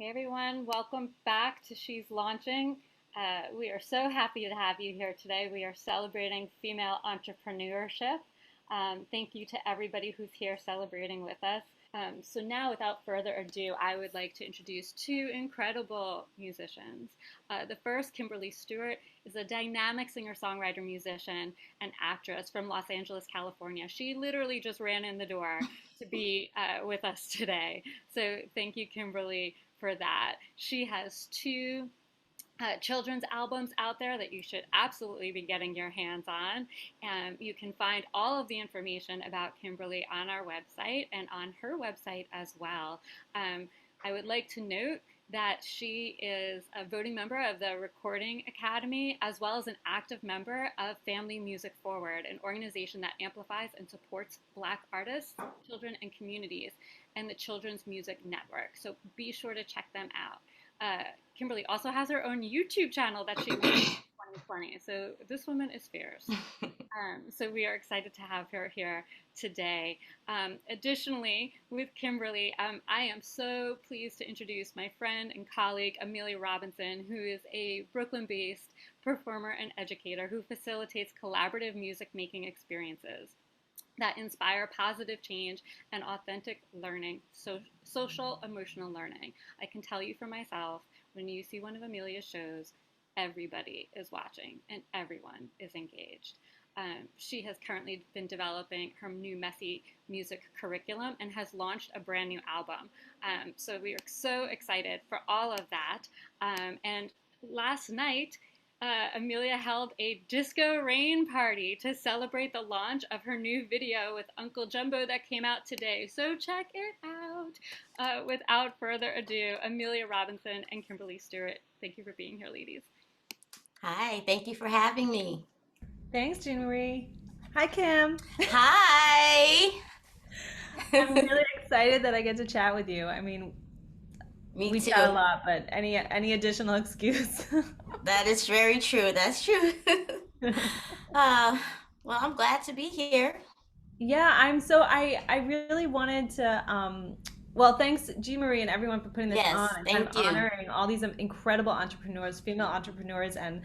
Hey everyone, welcome back to She's Launching. We are so happy to have you here today. We are celebrating female entrepreneurship. Thank you to everybody who's here celebrating with us. So now, without further ado, I would like to introduce two incredible musicians. The first, Kymberly Stewart, is a dynamic singer-songwriter, musician, and actress from Los Angeles, California. She literally just ran in the door to be with us today. So thank you, Kymberly, for that. She has two children's albums out there that you should absolutely be getting your hands on. And you can find all of the information about Kymberly on our website and on her website as well. I would like to note that she is a voting member of the Recording Academy, as well as an active member of Family Music Forward, an organization that amplifies and supports Black artists, children, and communities, and the Children's Music Network. So be sure to check them out. Kymberly also has her own YouTube channel that she launched in 2020. So this woman is fierce. So we are excited to have her here today. Additionally, with Kymberly, I am so pleased to introduce my friend and colleague, Amelia Robinson, who is a Brooklyn-based performer and educator who facilitates collaborative music-making experiences that inspire positive change and authentic learning, social emotional learning. I can tell you for myself, when you see one of Amelia's shows, everybody is watching and everyone is engaged. She has currently been developing her new messy music curriculum and has launched a brand new album. So we are so excited for all of that. And last night, Amelia held a disco rain party to celebrate the launch of her new video with Uncle Jumbo that came out today. So check it out. Without further ado, Amelia Robinson and Kymberly Stewart, thank you for being here, ladies. Hi, thank you for having me. Thanks, Jean Marie. Hi, Kim. Hi. I'm really excited that I get to chat with you. Me We chat a too. lot, but any additional excuse. That is very true. That's true. uh, well, I'm glad to be here. Yeah, I really wanted to well, thanks Jean Marie and everyone for putting this on Yes, and kind of thank you. honoring all these incredible entrepreneurs, female entrepreneurs and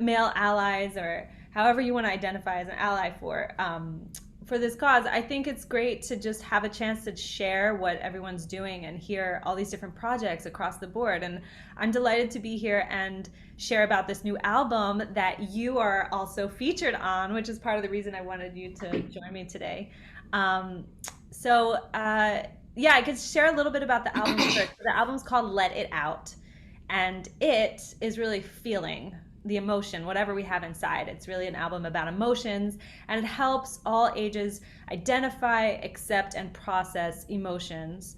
male allies, or however you want to identify as an ally for this cause. I think it's great to just have a chance to share what everyone's doing and hear all these different projects across the board. And I'm delighted to be here and share about this new album that you are also featured on, which is part of the reason I wanted you to join me today. Um, yeah, I could share a little bit about the album first. The album's called Let It Out, and it is really feeling the emotion, whatever we have inside. It's really an album about emotions, and it helps all ages identify, accept, and process emotions,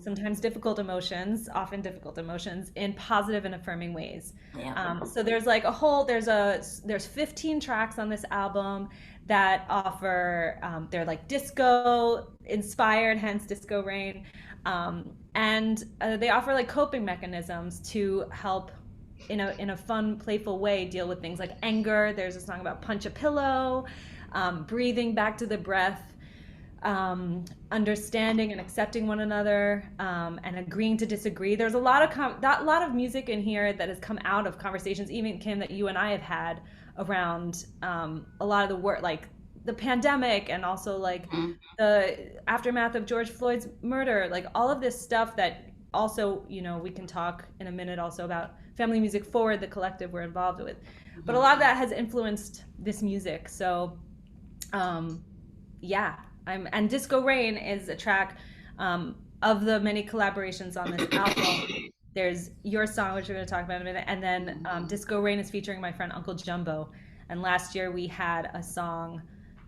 sometimes difficult emotions, often difficult emotions, in positive and affirming ways. Yeah. So there's like there's 15 tracks on this album that offer they're like disco inspired, hence Disco Rain, and they offer like coping mechanisms to help in a fun, playful way deal with things like anger. There's a song about punch a pillow, breathing back to the breath, understanding and accepting one another, and agreeing to disagree. There's a lot of music in here that has come out of conversations, even Kim, that you and I have had around a lot of the work, like the pandemic, and also like Mhm. the aftermath of George Floyd's murder, like all of this stuff that also, we can talk in a minute also about Family Music Forward, the collective we're involved with. But a lot of that has influenced this music. So, yeah, and Disco Rain is a track of the many collaborations on this album. There's your song, which we're going to talk about in a minute, and then Disco Rain is featuring my friend Uncle Jumbo. And last year we had a song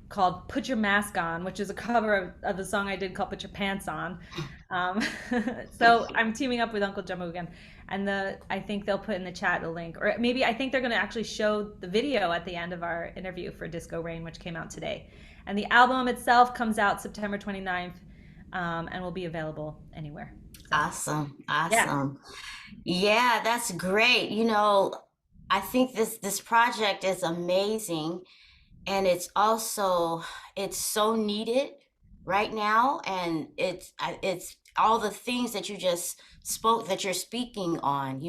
called Put Your Mask On, which is a cover of a song I did called Put Your Pants On. Um, so I'm teaming up with Uncle Jumbo again. And I think they'll put in the chat a link, or maybe I think they're going to actually show the video at the end of our interview for Disco Rain, which came out today. And the album itself comes out September 29th, and will be available anywhere. So, Awesome. yeah. Awesome. Yeah, that's great. I think this project is amazing, and it's so needed right now, and it's all the things that you just spoke, that you're speaking on,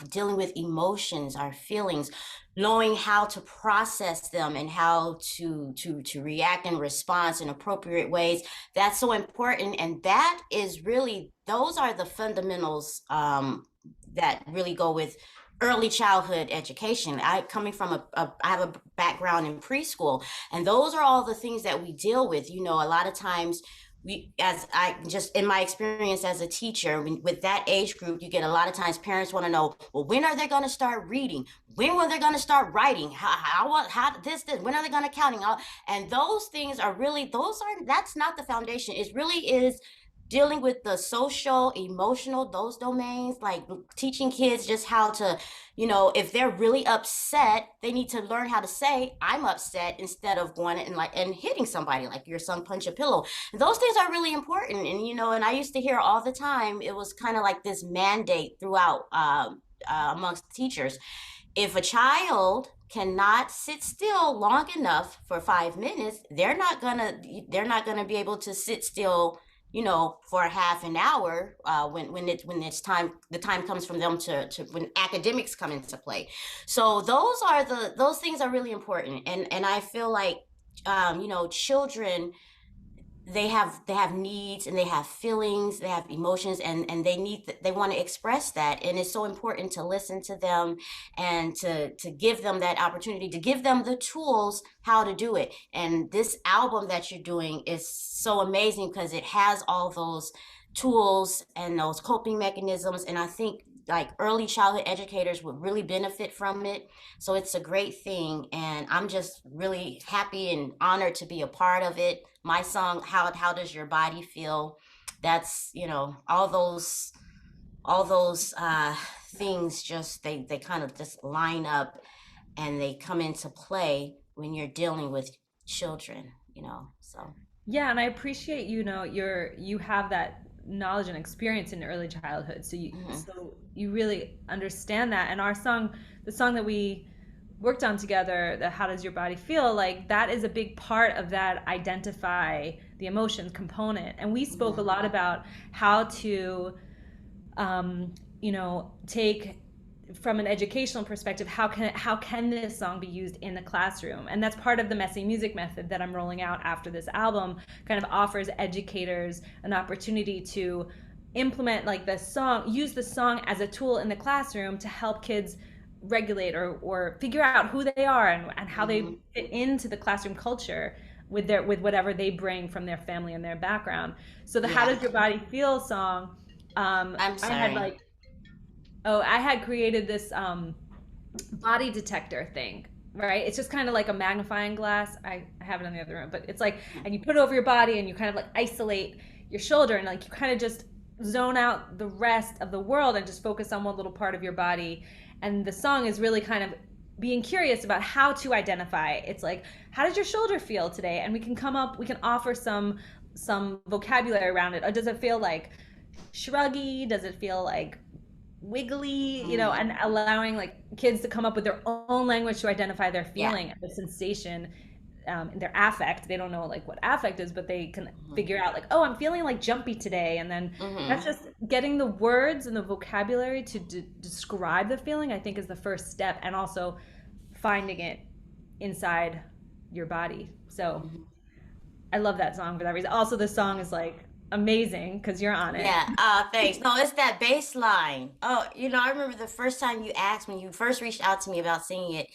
dealing with emotions, our feelings, knowing how to process them and how to react and respond in appropriate ways. That's so important. And that is really, those are the fundamentals that really go with early childhood education. I coming from I have a background in preschool, and those are all the things that we deal with. A lot of times as I just in my experience as a teacher, with that age group, you get a lot of times parents want to know, well, when are they going to start reading? When are they going to start writing? How this, when are they going to counting? And those things are really, that's not the foundation. It really is dealing with the social, emotional, those domains, like teaching kids just how to, if they're really upset, they need to learn how to say, I'm upset, instead of going and hitting somebody, like your son punch a pillow. And those things are really important. And I used to hear all the time, it was kind of like this mandate throughout amongst teachers. If a child cannot sit still long enough for 5 minutes, they're not gonna be able to sit still, for a half an hour, when it's time, the time comes from them to when academics come into play. So those things are really important. And I feel like, children, they have needs, and they have feelings, they have emotions, and they want to express that. And it's so important to listen to them, and to give them that opportunity, to give them the tools how to do it. And this album that you're doing is so amazing, because it has all those tools and those coping mechanisms. And I think like early childhood educators would really benefit from it. So it's a great thing, and I'm just really happy and honored to be a part of it. My song, how does your body feel? That's, all those things, just they kind of just line up, and they come into play when you're dealing with children. So Yeah, and I appreciate, you have that knowledge and experience in early childhood. So you mhm. so you really understand that. And our song, the song that we worked on together, the How Does Your Body Feel, like that is a big part of that identify the emotions component. And we spoke a Yeah. lot about how to take from an educational perspective, how can this song be used in the classroom? And that's part of the messy music method that I'm rolling out after this album. Kind of offers educators an opportunity to implement like the song, use the song as a tool in the classroom to help kids regulate or figure out who they are, and how they Mhm. fit into the classroom culture with whatever they bring from their family and their background. So the How Yeah. Does Your Body Feel song, I'm I had sorry. like, oh, I had created this body detector thing, right? It's just kind of like a magnifying glass. I have it in the other room, but it's like, and you put it over your body, and you kind of like isolate your shoulder, and like you kind of just zone out the rest of the world and just focus on one little part of your body. And the song is really kind of being curious about how to identify. It's like, how does your shoulder feel today? And we can offer some vocabulary around it. Or does it feel like shruggy? Does it feel like wiggly, Mhm. and allowing like kids to come up with their own language to identify their Yeah. feeling, the sensation, their affect. They don't know like what affect is, but they can Mhm. figure out like, oh, I'm feeling like jumpy today. And then that's Mhm. just getting the words and the vocabulary to describe the feeling, I think, is the first step. And also finding it inside your body. So Mhm. I love that song for that reason. Also, the song is like amazing because you're on it. Yeah, thanks. No, it's that bass line. Oh, I remember the first time you asked, when you first reached out to me about singing it,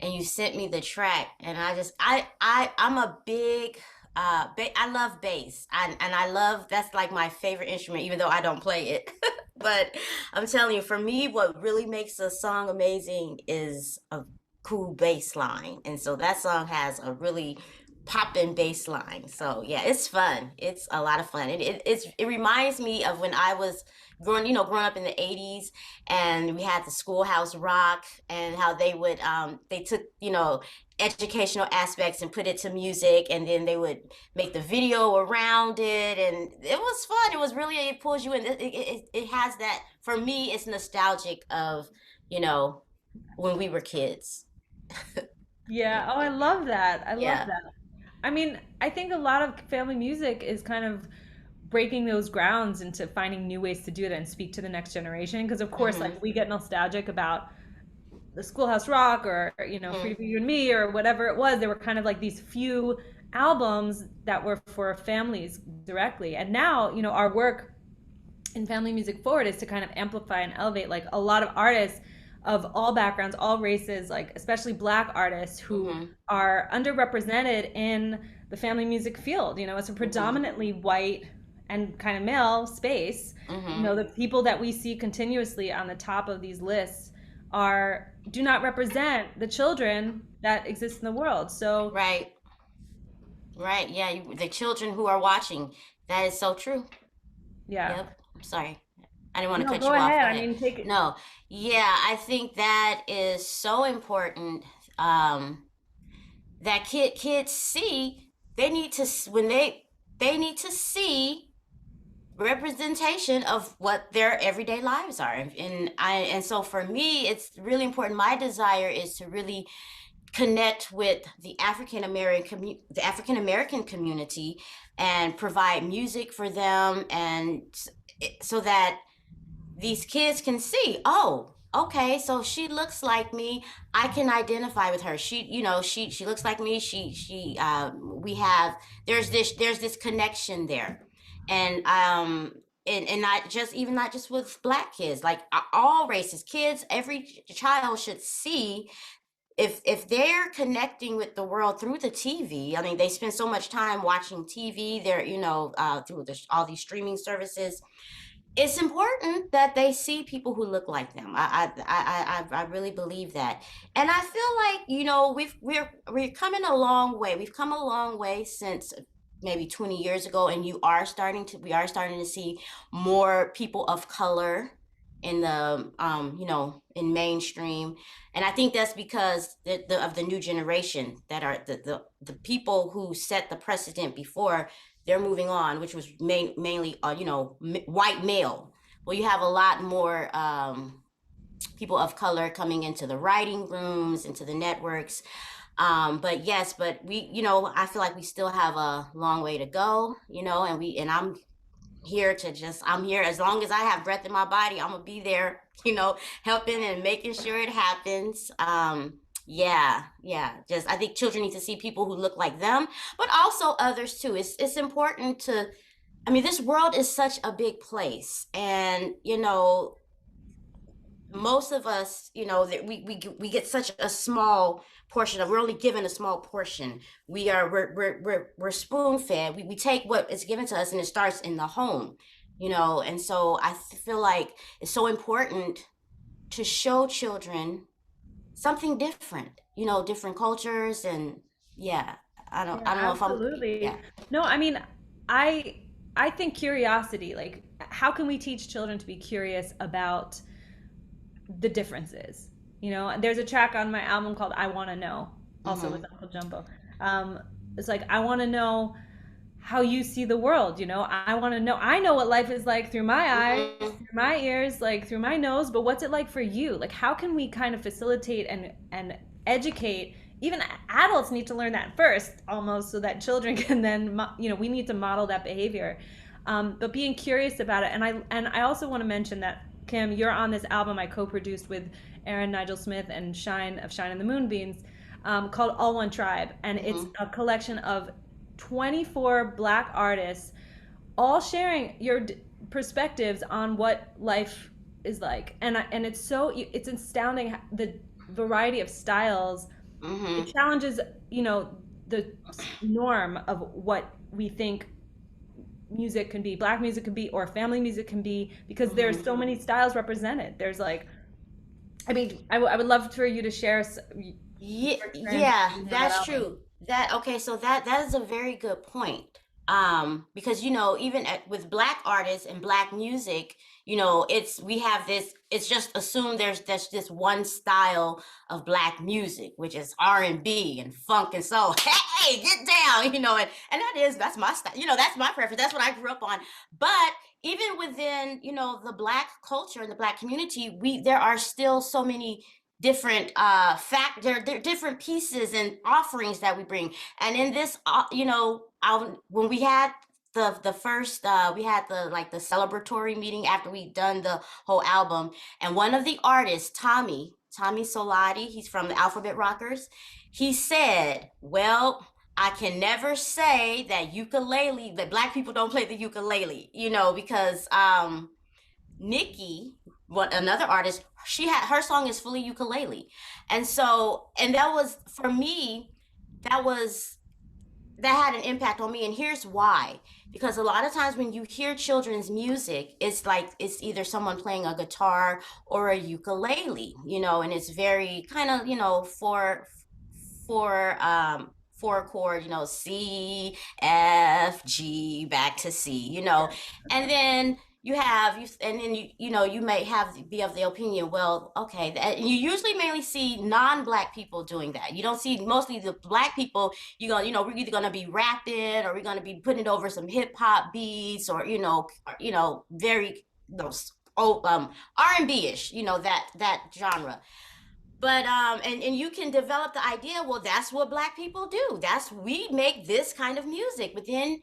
and you sent me the track, and I'm a big I love bass. And I love, that's like my favorite instrument, even though I don't play it. But I'm telling you, for me, what really makes a song amazing is a cool bass line. And so that song has a really popping bass line. So yeah, it's fun. It's a lot of fun. It reminds me of when I was growing up in the 80s, and we had the Schoolhouse Rock, and how they took, educational aspects and put it to music, and then they would make the video around it, and it was fun. It was really, it pulls you in. It has that, for me, it's nostalgic of, you know when we were kids. Yeah. Oh, I love that. I love Yeah. that. I mean, I think a lot of family music is kind of breaking those grounds into finding new ways to do it and speak to the next generation. Because of course, Mm-hmm. like we get nostalgic about the Schoolhouse Rock or Free for You and Me or whatever it was. There were kind of like these few albums that were for families directly, and now our work in Family Music Forward is to kind of amplify and elevate like a lot of artists of all backgrounds, all races, like especially Black artists who Mm-hmm. are underrepresented in the family music field. It's a Mm-hmm. predominantly white and kind of male space. Mm-hmm. The people that we see continuously on the top of these lists do not represent the children that exist in the world. So Right. Right. Yeah. The children who are watching. That is so true. yeah. Yep. I'm sorry. I didn't want to No, cut go you off. ahead. Go I ahead. mean, take it. No. Yeah. I think that is so important. That kids see, they need to, when they need to see representation of what their everyday lives are. And so for me, it's really important. My desire is to really connect with the African American community and provide music for them, and so that these kids can see, oh, okay, so she looks like me. I can identify with her. She looks like me. We have, there's this connection there. And not just with Black kids, like all races, kids, every child should see, if they're connecting with the world through the TV. I mean, they spend so much time watching TV. They're, through all these streaming services. It's important that they see people who look like them. I really believe that, and I feel like, we're coming a long way. We've come a long way since maybe 20 years ago, and we are starting to see more people of color in the in mainstream. And I think that's because of the new generation, that are the people who set the precedent before. They're moving on, which was mainly white male. Well, you have a lot more people of color coming into the writing rooms, into the networks. But yes, but I feel like we still have a long way to go, and I'm here as long as I have breath in my body. I'm gonna be there, helping and making sure it happens. Yeah, yeah. Just, I think children need to see people who look like them, but also others too. It's important to. I mean, this world is such a big place, and most of us, that we get such a small portion of. We're only given a small portion. We're spoon fed. We take what is given to us, and it starts in the home. And so I feel like it's so important to show children something different. Different cultures. And yeah, Yeah, I don't know if I'm. Yeah. absolutely. No, I mean, I I think curiosity, like how can we teach children to be curious about the differences? There's a track on my album called I Want to Know, also with Mm-hmm. Uncle Jumbo. Um, it's like, I want to know how you see the world. I want to know, I know what life is like through my eyes, Mm-hmm. through my ears, like through my nose, but what's it like for you? Like, how can we kind of facilitate and educate? Even adults need to learn that first, almost, so that children can then, we need to model that behavior. But being curious about it. And I also want to mention that, Kim, you're on this album I co-produced with Aaron Nigel Smith and Shine of Shine and the Moonbeams, called All One Tribe. And it's Mm-hmm. a collection of 24 Black artists, all sharing your perspectives on what life is like. And it's astounding, the variety of styles. It Mm-hmm. challenges, the norm of what we think music can be, Black music can be, or family music can be, because there's Mm-hmm. so many styles represented. There's like, I mean, I would love for you to share Yeah, your experience yeah, on that that's album. true. Okay, so that is a very good point. Because even with Black artists and Black music, we have this. It's just assumed there's this one style of Black music, which is R&B and funk and soul. Hey, get down, and that's my style. That's my preference. That's what I grew up on. But even within the Black culture and the Black community, there are still so many different there are different pieces and offerings that we bring. And in this when we had the first we had the celebratory meeting after we done the whole album, and one of the artists, Tommy Solati, he's from the Alphabet Rockers, he said, well, I can never say that black people don't play the ukulele, because Nikki, what another artist, she had her song is fully ukulele. And that was for me, that was that had an impact on me, and here's why. Because a lot of times when you hear children's music, it's like it's either someone playing a guitar or a ukulele, and it's very kind of, four chord, C, F, G, back to C, and then you may have be of the opinion, well, okay, and you usually mainly see non-black people doing that. You don't see mostly the black people. We're either gonna be rapping, or we're gonna be putting it over some hip hop beats, or very those old R&B ish, that genre. But and you can develop the idea, well, that's what black people do. We make this kind of music. But then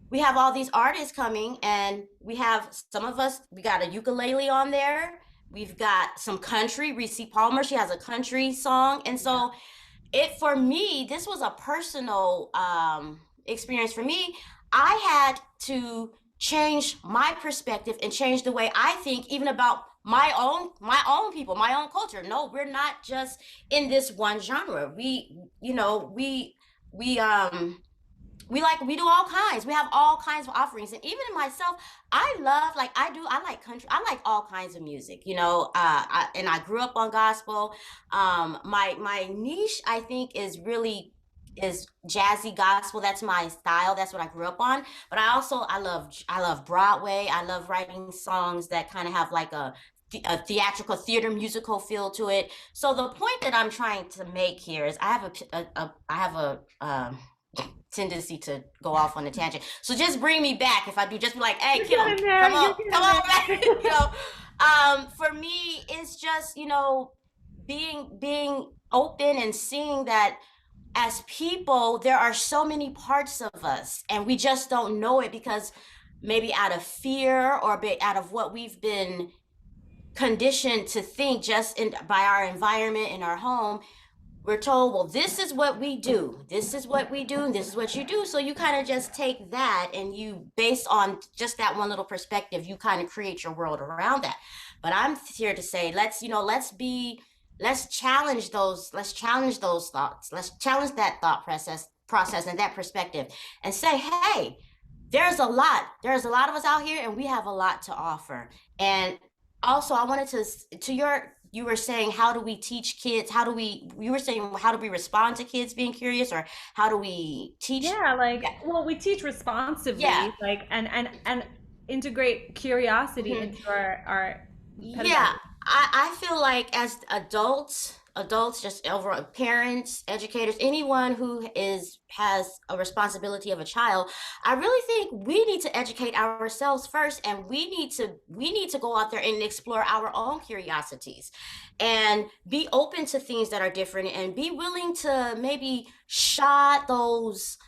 we have all these artists coming, and we have some of us, we got a ukulele on there. We've got some country. Reese Palmer, she has a country song. And so for me, this was a personal experience for me. I had to change my perspective and change the way I think, even about my own people, my own culture. No, we're not just in this one genre. We do all kinds. We have all kinds of offerings. And even in myself, I like country. I like all kinds of music, and I grew up on gospel. My niche, I think, is jazzy gospel. That's my style. That's what I grew up on. But I love Broadway. I love writing songs that kind of have like a theatrical theater musical feel to it. So the point that I'm trying to make here is I have a tendency to go off on a tangent. So just bring me back if I do. Just be like, hey, Kim, come on back. For me, it's just being open and seeing that as people, there are so many parts of us, and we just don't know it because maybe out of fear or out of what we've been conditioned to think by our environment in our home. We're told, well, this is what we do. This is what we do. And this is what you do. So you kind of just take that, and you, based on just that one little perspective, you kind of create your world around that. But I'm here to say, let's challenge those thoughts. Let's challenge that thought process and that perspective, and say, hey, there's a lot of us out here, and we have a lot to offer. And also, I wanted you were saying, how do we teach kids? How do we respond to kids being curious, or how do we teach? Well, we teach responsively, and integrate curiosity into our yeah. I feel like as adults, just overall parents, educators, anyone who has a responsibility of a child, I really think we need to educate ourselves first, and we need to go out there and explore our own curiosities, and be open to things that are different, and be willing to maybe shot those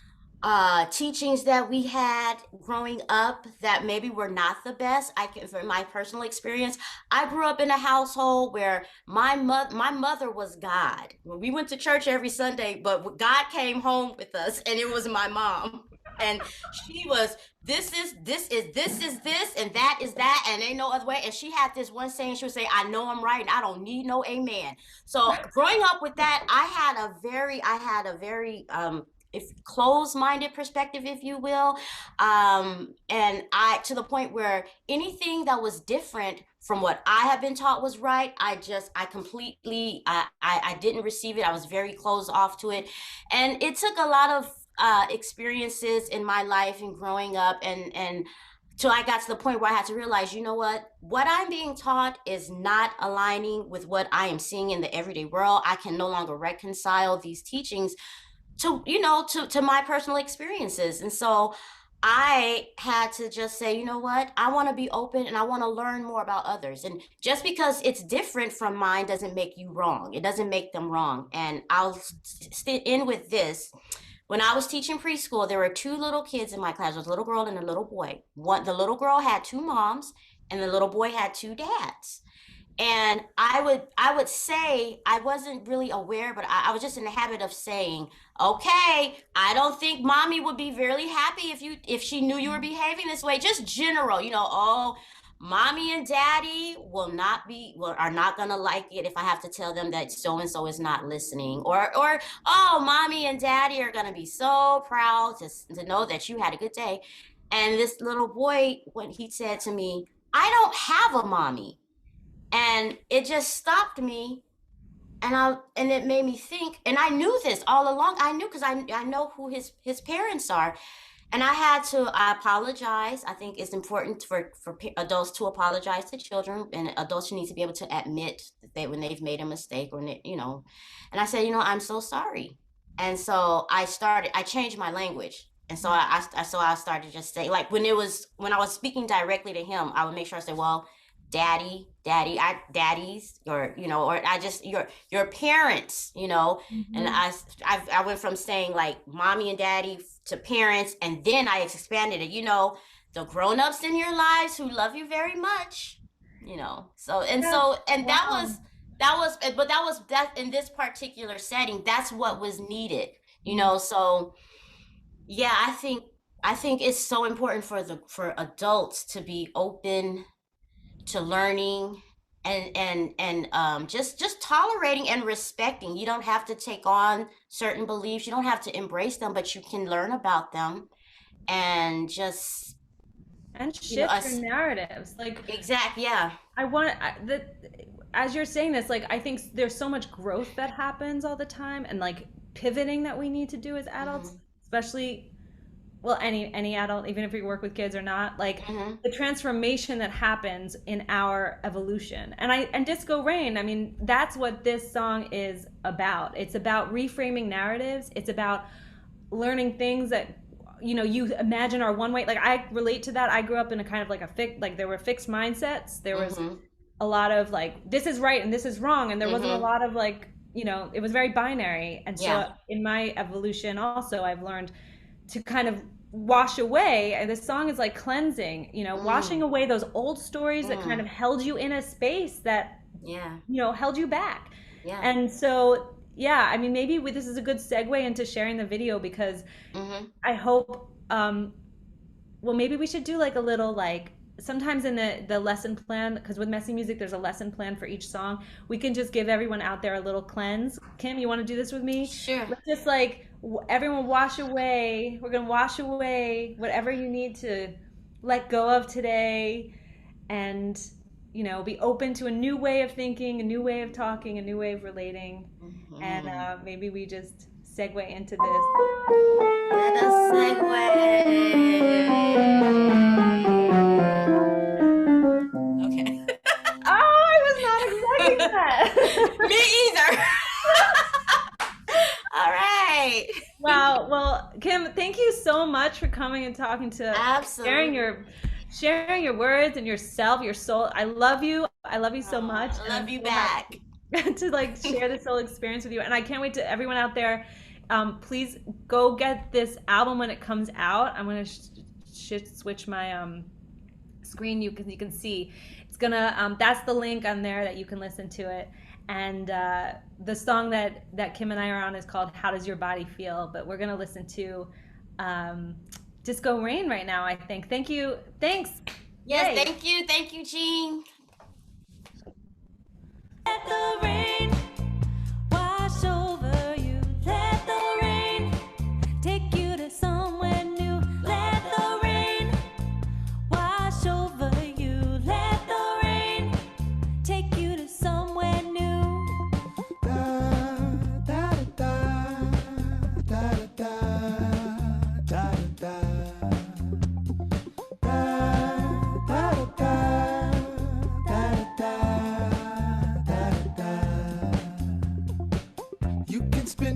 teachings that we had growing up that maybe were not the best. From my personal experience, I grew up in a household where my mother was God. We went to church every Sunday, but God came home with us, and it was my mom. And she was, this is this, and that is that, and ain't no other way. And she had this one saying, she would say, I know I'm right, and I don't need no amen. So growing up with that, I had a very if closed-minded perspective, if you will, and I, to the point where anything that was different from what I had been taught was right, I completely I didn't receive it. I was very closed off to it, and it took a lot of experiences in my life and growing up, and till I got to the point where I had to realize, you know what I'm being taught is not aligning with what I am seeing in the everyday world. I can no longer reconcile these teachings to my personal experiences. And so I had to just say, you know what, I want to be open, and I want to learn more about others. And just because it's different from mine doesn't make you wrong. It doesn't make them wrong. And I'll end with this. When I was teaching preschool, there were two little kids in my class. There was a little girl and a little boy. The little girl had two moms, and the little boy had two dads. And I would say, I wasn't really aware, but I was just in the habit of saying, okay, I don't think mommy would be really happy if she knew you were behaving this way. Just general, oh, mommy and daddy are not gonna like it if I have to tell them that so and so is not listening, or oh, mommy and daddy are gonna be so proud to know that you had a good day. And this little boy, when he said to me, I don't have a mommy. And it just stopped me, and it made me think, and I knew this all along. I knew, because I know who his parents are. And I apologize. I think it's important for adults to apologize to children, and adults need to be able to admit that when they've made a mistake, or, and I said, I'm so sorry. And so I changed my language. And so I started to just say, like, when I was speaking directly to him, I would make sure I say, well, daddies, or I just your parents, and I went from saying like mommy and daddy to parents, and then I expanded it, the grown-ups in your lives who love you very much, that in this particular setting, that's what was needed, so yeah, I think it's so important for adults to be open to learning, and just tolerating and respecting. You don't have to take on certain beliefs. You don't have to embrace them, but you can learn about them and just shift your narratives. Like, exactly, yeah. As you're saying this, like, I think there's so much growth that happens all the time, and like pivoting that we need to do as adults, especially, well, any adult, even if we work with kids or not, like the transformation that happens in our evolution. And Disco Rain, I mean, that's what this song is about. It's about reframing narratives. It's about learning things that, you imagine are one way. Like, I relate to that. I grew up in a kind of like there were fixed mindsets. There was a lot of like, this is right and this is wrong. And there wasn't a lot of like, it was very binary. And so in my evolution also, I've learned to kind of wash away, and this song is like cleansing, washing away those old stories that kind of held you in a space that held you back. And so I mean, maybe this is a good segue into sharing the video, because I hope well, maybe we should do like a little, like, sometimes in the lesson plan, because with Messy Music there's a lesson plan for each song. We can just give everyone out there a little cleanse. Kim, you want to do this with me? Sure. Let's just like everyone wash away. We're gonna wash away whatever you need to let go of today, and be open to a new way of thinking, a new way of talking, a new way of relating. And maybe we just segue into this. Let us segue. Okay. Oh, I was not expecting that. Me either. All right. Wow. Well, Kim, thank you so much for coming and talking to Absolutely. sharing your words and yourself, your soul. I love you. I love you so much. I love you back. To like share this whole experience with you. And I can't wait to everyone out there. Please go get this album when it comes out. I'm gonna switch my screen because you can see it's gonna. That's the link on there that you can listen to it. And the song that Kim and I are on is called "How Does Your Body Feel?" But we're gonna listen to Disco Rain right now, I think. Thank you. Thanks. Yes, Yay. Thank you, Jean. Let the rain wash over you. Let the rain take you to somewhere new. Let the rain wash over you. Let the rain take you to somewhere new. Da da da da da da da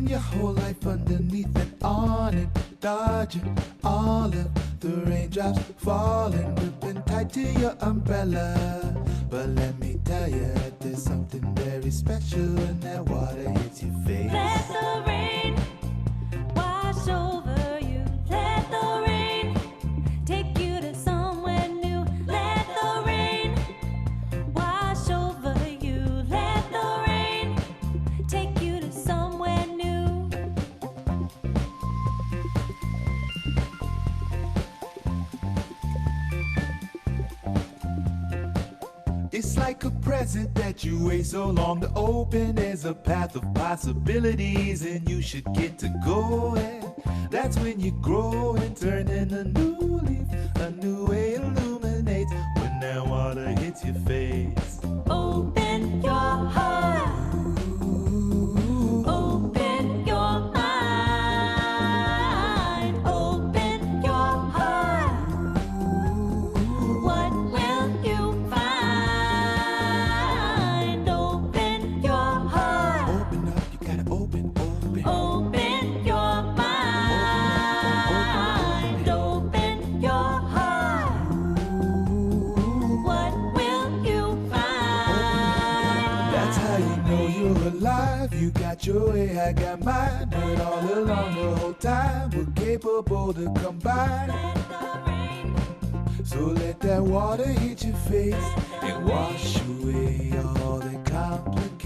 your whole life underneath and on it, dodging all of the raindrops falling, gripping tight to your umbrella. But let me tell you, there's something very special when that water hits your face. Let the rain wash wash over you. Let the rain take you to somewhere new. Let the rain wash over you. Let the rain take you to somewhere new. It's like a present that you wait so long to open. There's a path of possibilities and you should get to going. That's when you grow and turn in a new leaf. A new way illuminates when that water hits your face. Open your heart. Open your mind. Open your heart. What will you find? Open your heart. Open up, you gotta open. Open your mind. Open your heart. What will you find? That's how you know you're alive. You got your way, I got mine. But all along the whole time, we're capable to combine. Let the rain So let that water hit your face and wash away all the complications.